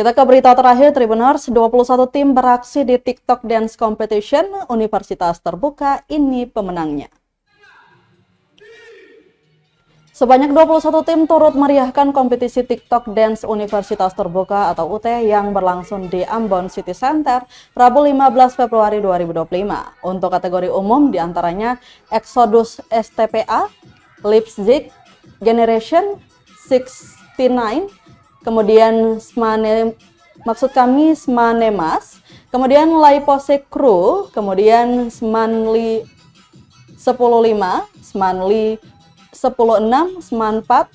Kita ke berita terakhir, Tribuners, 21 tim beraksi di TikTok Dance Competition, Universitas Terbuka, ini pemenangnya. Sebanyak 21 tim turut meriahkan kompetisi TikTok Dance Universitas Terbuka atau UT yang berlangsung di Ambon City Center, Rabu 15 Februari 2025. Untuk kategori umum diantaranya Exodus STPA, Lipstick, Generation 69, kemudian Smanemas, kemudian Laipose Crew, kemudian Smanli 105, Smanli 16, Sman 4,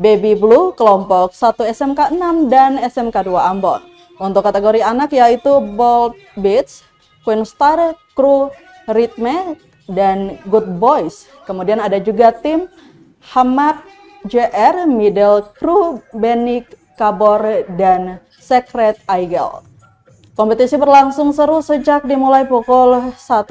Baby Blue, kelompok 1 SMK 6 dan SMK 2 Ambon. Untuk kategori anak yaitu Bold Beats, Queen Star, Crew Rhythm, dan Good Boys. Kemudian ada juga tim Hamad JR, Middle Crew, Benny Kabor, dan Secret Eagle. Kompetisi berlangsung seru sejak dimulai pukul 1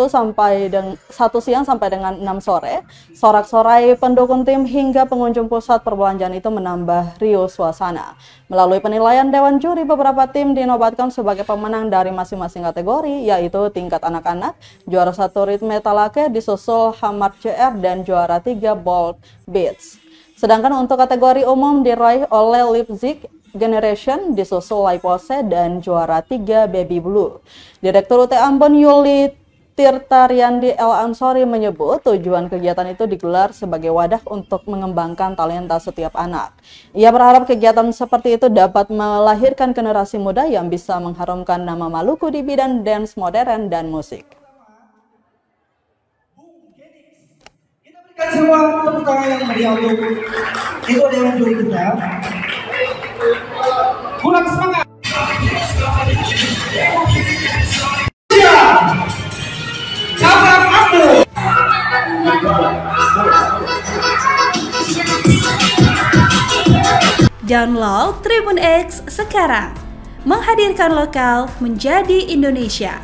siang sampai dengan 6 sore. Sorak-sorai pendukung tim hingga pengunjung pusat perbelanjaan itu menambah riuh suasana. Melalui penilaian Dewan Juri, beberapa tim dinobatkan sebagai pemenang dari masing-masing kategori, yaitu tingkat anak-anak, juara 1 Ritme Talake, disusul Hamad JR, dan juara 3 Bold Beats. Sedangkan untuk kategori umum diraih oleh Lipstick Generation, disusul Laipose, dan juara 3 Baby Blue. Direktur UT Ambon Yuli Tirtaryandi El Ansori menyebut tujuan kegiatan itu digelar sebagai wadah untuk mengembangkan talenta setiap anak. Ia berharap kegiatan seperti itu dapat melahirkan generasi muda yang bisa mengharumkan nama Maluku di bidang dance modern dan musik. Semua tepuk tangan yang meriah untuk itu Dewan Juri kita. Kurang semangat. Sabar Ambo. Download Tribun X sekarang. Menghadirkan lokal menjadi Indonesia.